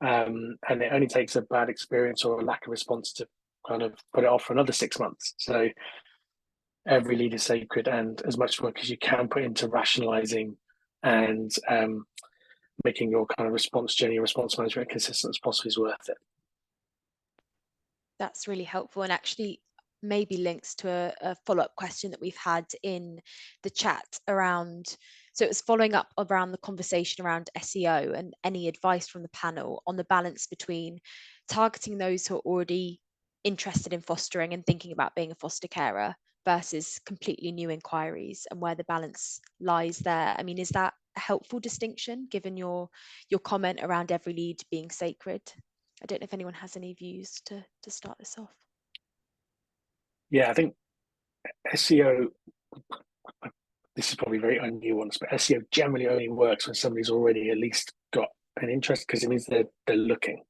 and it only takes a bad experience or a lack of response to kind of put it off for another 6 months. So every lead is sacred, and as much work as you can put into rationalizing and making your kind of response journey, response management consistent as possible is worth it. That's really helpful, and actually maybe links to a follow-up question that we've had in the chat around, so it was following up around the conversation around SEO and any advice from the panel on the balance between targeting those who are already interested in fostering and thinking about being a foster carer versus completely new inquiries, and where the balance lies there. I mean, is that a helpful distinction given your comment around every lead being sacred? I don't know if anyone has any views to start this off. Yeah, I think SEO, this is probably very unnuanced, but SEO generally only works when somebody's already at least got an interest, because it means they're looking.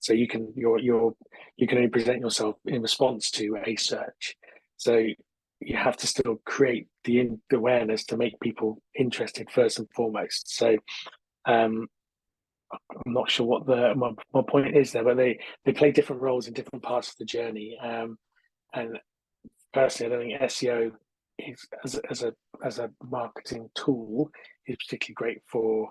So you can only present yourself in response to a search. So you have to still create the awareness to make people interested first and foremost. So I'm not sure what my point is there, but they play different roles in different parts of the journey. And personally, I don't think SEO is as a marketing tool is particularly great for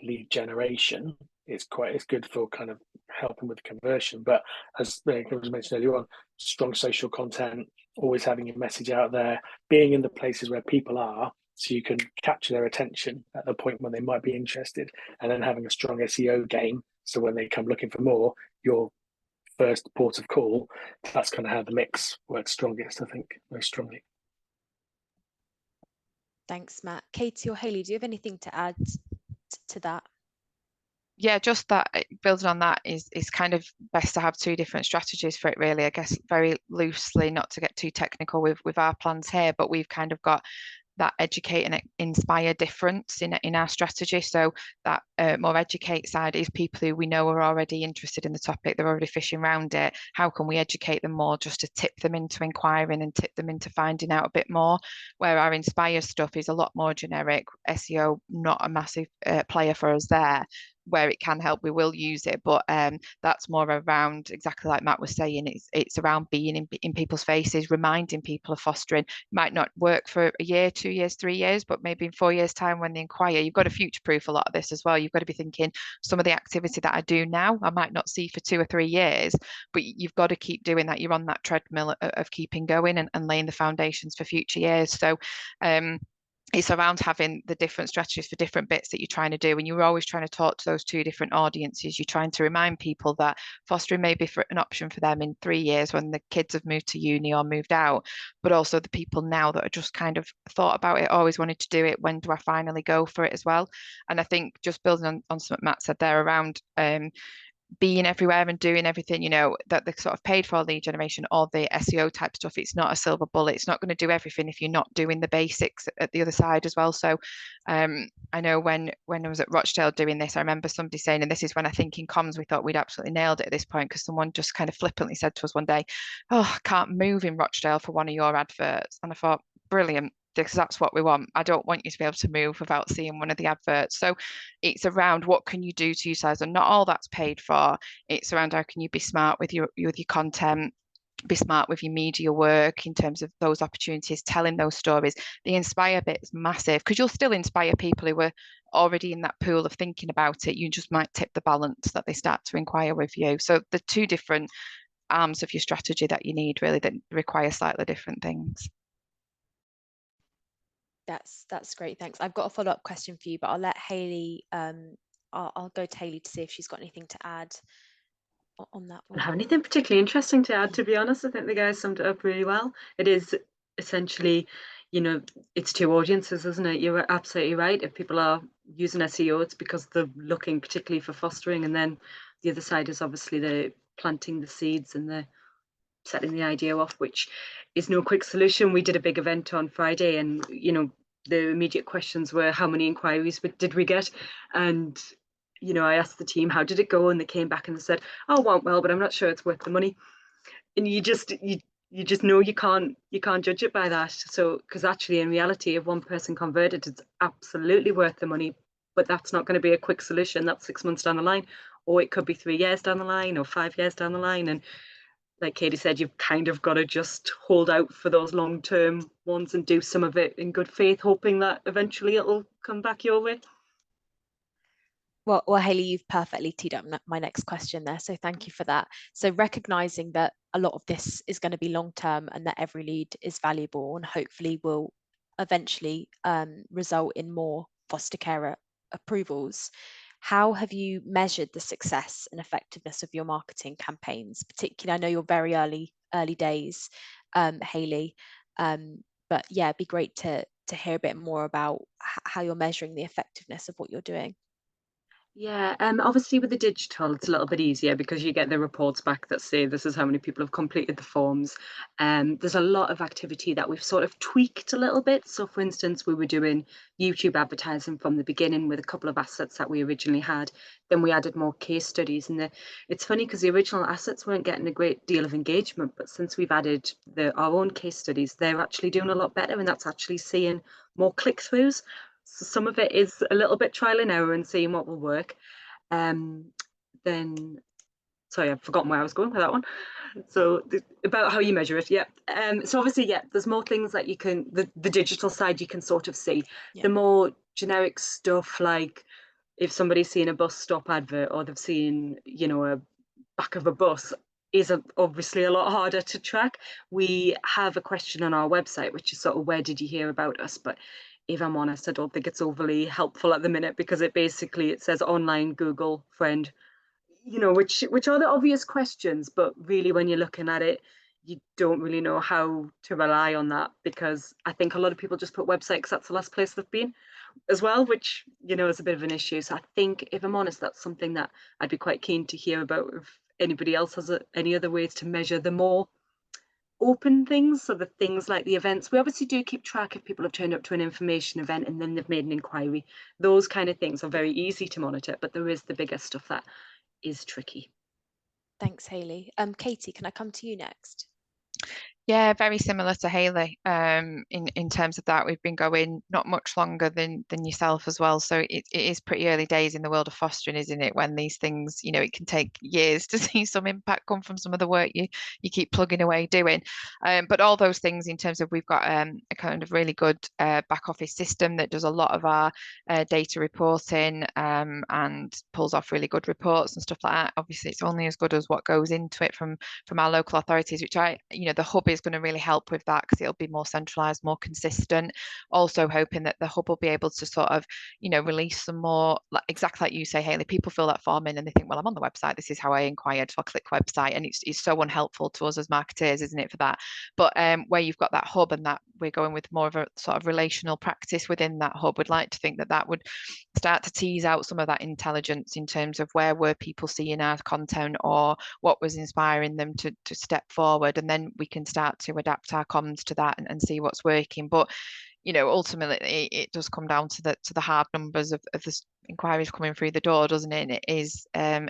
lead generation. It's good for kind of helping with conversion, but as was mentioned earlier on, strong social content, always having your message out there, being in the places where people are, so you can capture their attention at the point when they might be interested, and then having a strong SEO game, so when they come looking for more, your first port of call. That's kind of how the mix works strongest, I think, most strongly. Thanks, Matt. Katie or Haley, do you have anything to add to that? Yeah, just that building on that is kind of best to have two different strategies for it, really. I guess very loosely, not to get too technical with our plans here, but we've kind of got that educate and inspire difference in our strategy. So that more educate side is people who we know are already interested in the topic, they're already fishing around it. How can we educate them more, just to tip them into inquiring and tip them into finding out a bit more? Where our inspire stuff is a lot more generic. SEO not a massive player for us there, where it can help, we will use it. But that's more around, exactly like Matt was saying, it's around being in people's faces, reminding people of fostering. Might not work for a year, 2 years, 3 years, but maybe in 4 years' time when they inquire, you've got to future-proof a lot of this as well. You've got to be thinking, some of the activity that I do now, I might not see for 2 or 3 years, but you've got to keep doing that. You're on that treadmill of keeping going and laying the foundations for future years. So it's around having the different strategies for different bits that you're trying to do. And you're always trying to talk to those 2 different audiences. You're trying to remind people that fostering may be an option for them in 3 years when the kids have moved to uni or moved out, but also the people now that are just kind of thought about it, always wanted to do it. When do I finally go for it as well? And I think just building on something Matt said there around being everywhere and doing everything, that the sort of paid for lead generation or the SEO type stuff, it's not a silver bullet. It's not going to do everything if you're not doing the basics at the other side as well. So I know when I was at Rochdale doing this, I remember somebody saying, and this is when I think in comms we thought we'd absolutely nailed it at this point, because someone just kind of flippantly said to us one day, "Oh, I can't move in Rochdale for one of your adverts." And I thought, brilliant, because that's what we want. I don't want you to be able to move without seeing one of the adverts. So it's around what can you do to utilize, and not all that's paid for. It's around how can you be smart with your content, be smart with your media work in terms of those opportunities, telling those stories. The inspire bit is massive, because you'll still inspire people who are already in that pool of thinking about it. You just might tip the balance that they start to inquire with you. So the 2 different arms of your strategy that you need, really, that require slightly different things. That's great. Thanks. I've got a follow-up question for you, but I'll let Hayley. I'll go to Hayley to see if she's got anything to add on that I don't one. have anything particularly interesting to add, to be honest. I think the guys summed it up really well. It is essentially, it's 2 audiences, isn't it? You're absolutely right. If people are using SEO, it's because they're looking particularly for fostering, and then the other side is obviously the planting the seeds and the setting the idea off, which is no quick solution. We did a big event on Friday, and the immediate questions were, how many inquiries did we get? And I asked the team, how did it go? And they came back and they said, oh, it went well, but I'm not sure it's worth the money. And you just know you can't judge it by that. So, because actually in reality, if one person converted, it's absolutely worth the money, but that's not going to be a quick solution. That's 6 months down the line, or it could be 3 years down the line, or 5 years down the line. And like Katie said, you've kind of got to just hold out for those long-term ones and do some of it in good faith, hoping that eventually it'll come back your way. Well, Hayley, you've perfectly teed up my next question there, so thank you for that. So recognizing that a lot of this is going to be long-term and that every lead is valuable and hopefully will eventually result in more foster care approvals, how have you measured the success and effectiveness of your marketing campaigns? Particularly, I know you're very early days, Hayley, but yeah, it'd be great to hear a bit more about how you're measuring the effectiveness of what you're doing. Yeah, obviously with the digital, it's a little bit easier because you get the reports back that say this is how many people have completed the forms. There's a lot of activity that we've sort of tweaked a little bit. So for instance, we were doing YouTube advertising from the beginning with a couple of assets that we originally had. Then we added more case studies, and it's funny because the original assets weren't getting a great deal of engagement, but since we've added our own case studies, they're actually doing a lot better, and that's actually seeing more click-throughs. So some of it is a little bit trial and error and seeing what will work. Then, sorry, I've forgotten where I was going with that one. So about how you measure it, yeah. So obviously, yeah, there's more things that you can, the digital side you can sort of see. Yeah. The more generic stuff, like if somebody's seen a bus stop advert or they've seen, a back of a bus, is obviously a lot harder to track. We have a question on our website, which is sort of, where did you hear about us? But if I'm honest, I don't think it's overly helpful at the minute, because it says online, Google, friend, which are the obvious questions, but really when you're looking at it, you don't really know how to rely on that, because I think a lot of people just put website because that's the last place they've been as well, which, is a bit of an issue. So I think, if I'm honest, that's something that I'd be quite keen to hear about, if anybody else has any other ways to measure the more open things. So the things like the events, we obviously do keep track if people have turned up to an information event and then they've made an inquiry. Those kind of things are very easy to monitor, but there is the bigger stuff that is tricky. Thanks, Hayley. Katie, can I come to you next? Yeah, very similar to Hayley. In terms of that, we've been going not much longer than yourself as well. So it is pretty early days in the world of fostering, isn't it? When these things, it can take years to see some impact come from some of the work you keep plugging away doing. But all those things in terms of we've got a kind of really good back office system that does a lot of our data reporting and pulls off really good reports and stuff like that. Obviously, it's only as good as what goes into it from our local authorities, which the hub is going to really help with that because it'll be more centralized, more consistent. Also hoping that the hub will be able to sort of, release some more, exactly like you say, Hayley, people fill that form in and they think, well, I'm on the website, this is how I inquired, so I'll click website. And it's so unhelpful to us as marketers, isn't it, for that? But where you've got that hub and that we're going with more of a sort of relational practice within that hub, we'd like to think that would start to tease out some of that intelligence in terms of where were people seeing our content or what was inspiring them to step forward, and then we can start to adapt our comms to that and see what's working. But ultimately it does come down to the hard numbers of the inquiries coming through the door, doesn't it? And it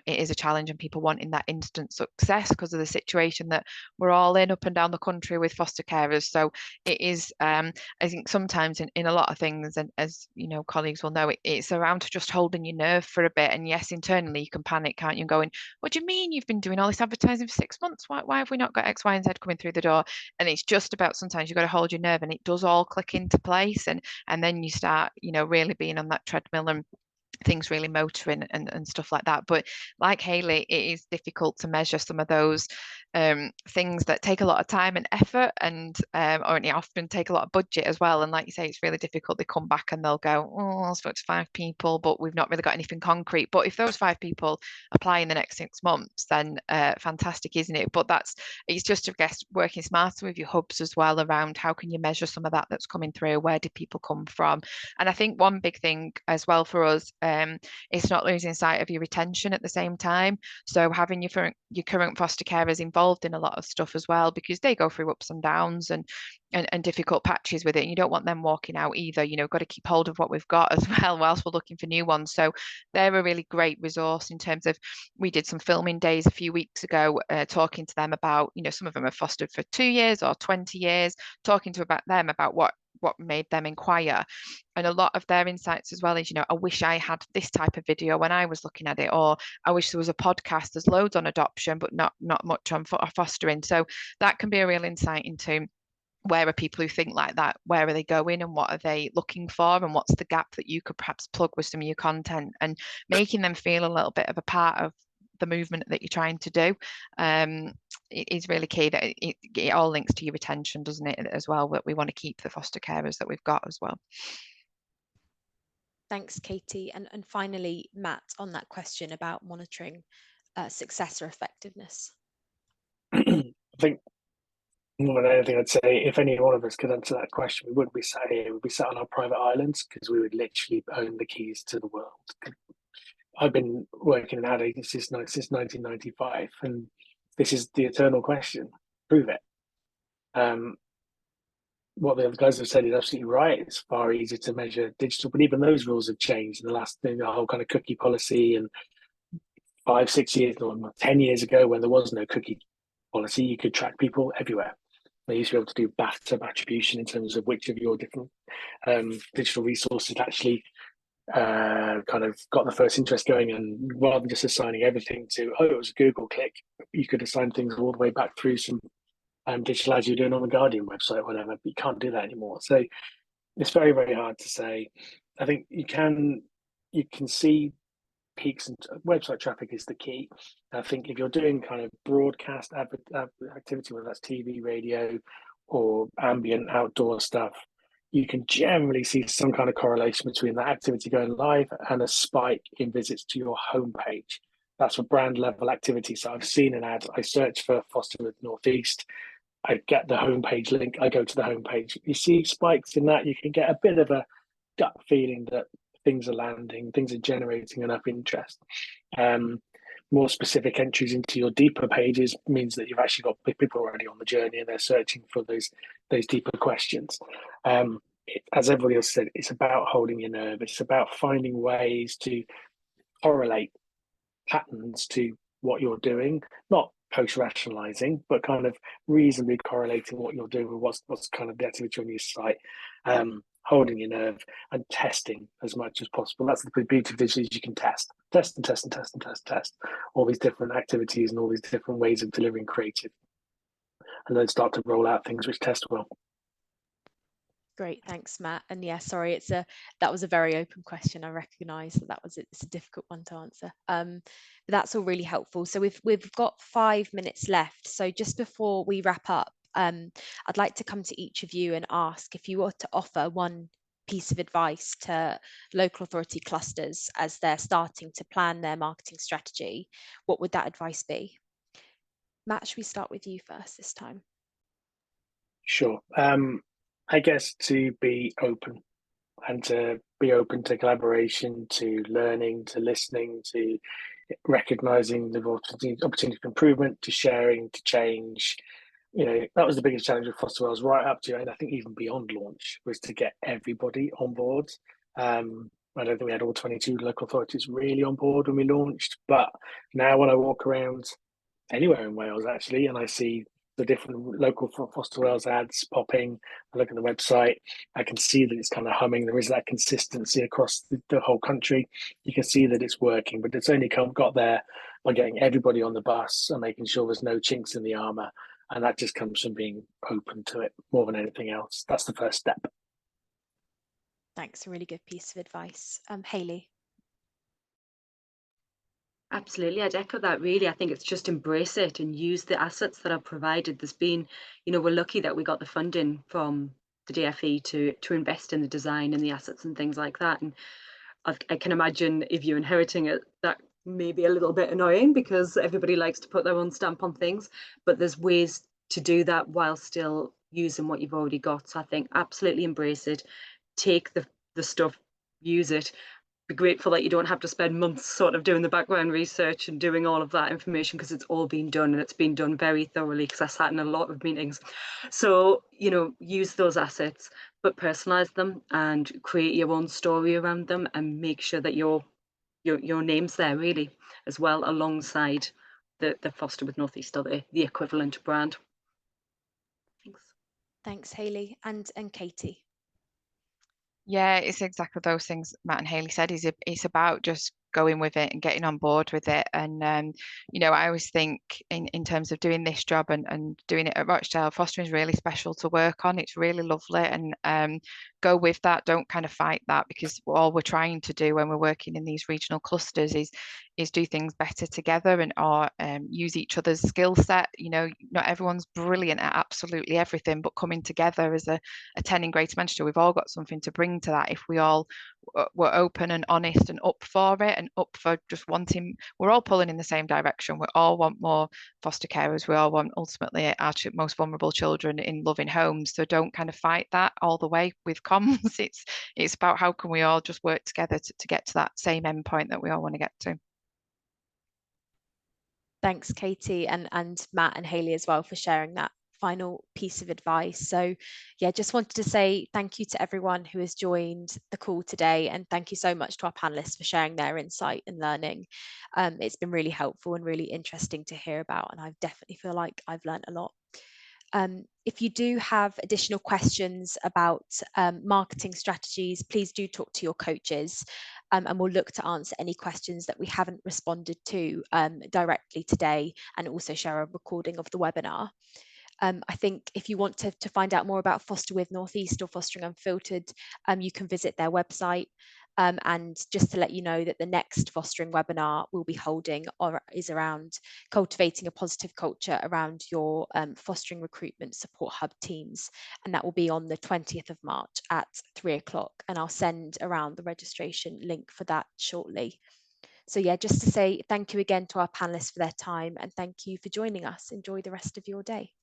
is a challenge, and people wanting that instant success because of the situation that we're all in up and down the country with foster carers. So it is, I think sometimes in a lot of things, and as colleagues will know, it's around just holding your nerve for a bit. And yes, internally you can panic, can't you, going, what do you mean you've been doing all this advertising for 6 months? Why have we not got X, Y, and Z coming through the door? And it's just about, sometimes you've got to hold your nerve and it does all click into place, and then you start really being on that treadmill and things really motoring and stuff like that. But like Hayley, it is difficult to measure some of those things that take a lot of time and effort, and or often take a lot of budget as well. And like you say, it's really difficult. They come back and they'll go, oh, I spoke to 5 people, but we've not really got anything concrete. But if those 5 people apply in the next 6 months, then fantastic, isn't it? But it's just, I guess, working smarter with your hubs as well around how can you measure some of that that's coming through, where do people come from? And I think one big thing as well for us, it's not losing sight of your retention at the same time. So having your current foster carers involved in a lot of stuff as well, because they go through ups and downs and difficult patches with it. And you don't want them walking out either. Got to keep hold of what we've got as well whilst we're looking for new ones. So they're a really great resource in terms of, we did some filming days a few weeks ago, talking to them about, some of them have fostered for 2 years or 20 years, talking to them about what made them inquire. And a lot of their insights as well is, I wish I had this type of video when I was looking at it, or I wish there was a podcast. There's loads on adoption, but not much on fostering. So that can be a real insight into where are people who think like that, where are they going, and what are they looking for, and what's the gap that you could perhaps plug with some of your content, and making them feel a little bit of a part of the movement that you're trying to do. It is really key that it all links to your retention, doesn't it, as well, that we want to keep the foster carers that we've got as well. Thanks, Katie. And finally, Matt, on that question about monitoring success or effectiveness. I think more than anything, I'd say if any one of us could answer that question, we wouldn't be sat here. We'd be sat on our private islands because we would literally own the keys to the world. I've been working in ad agencies since 1995, and this is the eternal question: prove it. What the other guys have said is absolutely right. It's far easier to measure digital, but even those rules have changed in the last thing. The whole kind of cookie policy, and 5, 6 years, or 10 years ago, when there was no cookie policy, you could track people everywhere. They used to be able to do bathtub attribution in terms of which of your different digital resources actually kind of got the first interest going, and rather than just assigning everything to, it was a Google click, you could assign things all the way back through some digital ads you're doing on the Guardian website or whatever, but you can't do that anymore. So it's very, very hard to say. I think you can see peaks, and website traffic is the key. I think if you're doing kind of broadcast activity, whether that's TV, radio, or ambient outdoor stuff, you can generally see some kind of correlation between that activity going live and a spike in visits to your homepage. That's for brand level activity. So I've seen an ad, I search for Foster Northeast, I get the homepage link, I go to the homepage. You see spikes in that, you can get a bit of a gut feeling that things are landing, things are generating enough interest. More specific entries into your deeper pages means that you've actually got people already on the journey and they're searching for those deeper questions. As everybody else said, it's about holding your nerve. It's about finding ways to correlate patterns to what you're doing, not post-rationalizing, but kind of reasonably correlating what you're doing with what's kind of the activity on your site, holding your nerve and testing as much as possible. That's the beauty of this, is you can test all these different activities and all these different ways of delivering creative, and then start to roll out things which test well. Great, thanks, Matt. And yeah, sorry, that was a very open question. I recognise it's a difficult one to answer. But that's all really helpful. So we've got 5 minutes left. So just before we wrap up, I'd like to come to each of you and ask if you were to offer one piece of advice to local authority clusters as they're starting to plan their marketing strategy, what would that advice be? Matt, should we start with you first this time? Sure. I guess to be open, and to be open to collaboration, to learning, to listening, to recognizing the opportunity for improvement, to sharing, to change. That was the biggest challenge with Foster Wales right up to, and I think even beyond launch, was to get everybody on board. I don't think we had all 22 local authorities really on board when we launched, but now when I walk around anywhere in Wales actually, and I see the different local Foster Wales ads popping, I look at the website, I can see that it's kind of humming. There is that consistency across the whole country. You can see that it's working, but it's only got there by getting everybody on the bus and making sure there's no chinks in the armour. And that just comes from being open to it more than anything else. That's the first step. Thanks, a really good piece of advice. Hayley. Absolutely, I'd echo that really. I think it's just embrace it and use the assets that are provided. There's been, we're lucky that we got the funding from the DFE to invest in the design and the assets and things like that. And I can imagine if you're inheriting it, that may be a little bit annoying because everybody likes to put their own stamp on things, but there's ways to do that while still using what you've already got. So I think absolutely embrace it, take the stuff, use it. Be grateful that you don't have to spend months sort of doing the background research and doing all of that information, because it's all been done, and it's been done very thoroughly because I sat in a lot of meetings. So, use those assets, but personalize them and create your own story around them, and make sure that your name's there really as well, alongside the Foster with North East, or the equivalent brand. Thanks, Hayley. And Katie. Yeah, it's exactly those things Matt and Hayley said. It's about just going with it and getting on board with it. And I always think in terms of doing this job and doing it at Rochdale, fostering is really special to work on. It's really lovely, and go with that. Don't kind of fight that, because all we're trying to do when we're working in these regional clusters is do things better together, and use each other's skill set. Not everyone's brilliant at absolutely everything, but coming together as a 10 in Greater Manchester, we've all got something to bring to that if we all were open and honest and up for it, and up for just wanting, we're all pulling in the same direction. We all want more foster carers. We all want ultimately our most vulnerable children in loving homes. So don't kind of fight that all the way with comms. It's about how can we all just work together to get to that same end point that we all want to get to. Thanks, Katie, and Matt and Hayley as well for sharing that final piece of advice. So yeah, just wanted to say thank you to everyone who has joined the call today, and thank you so much to our panelists for sharing their insight and learning. It's been really helpful and really interesting to hear about, and I definitely feel like I've learned a lot. If you do have additional questions about marketing strategies, please do talk to your coaches, and we'll look to answer any questions that we haven't responded to directly today, and also share a recording of the webinar. I think if you want to find out more about Foster with North East or Fostering Unfiltered, you can visit their website. And just to let you know that the next fostering webinar we'll be holding is around cultivating a positive culture around your fostering recruitment support hub teams. And that will be on the 20th of March at 3 o'clock. And I'll send around the registration link for that shortly. So yeah, just to say thank you again to our panelists for their time, and thank you for joining us. Enjoy the rest of your day.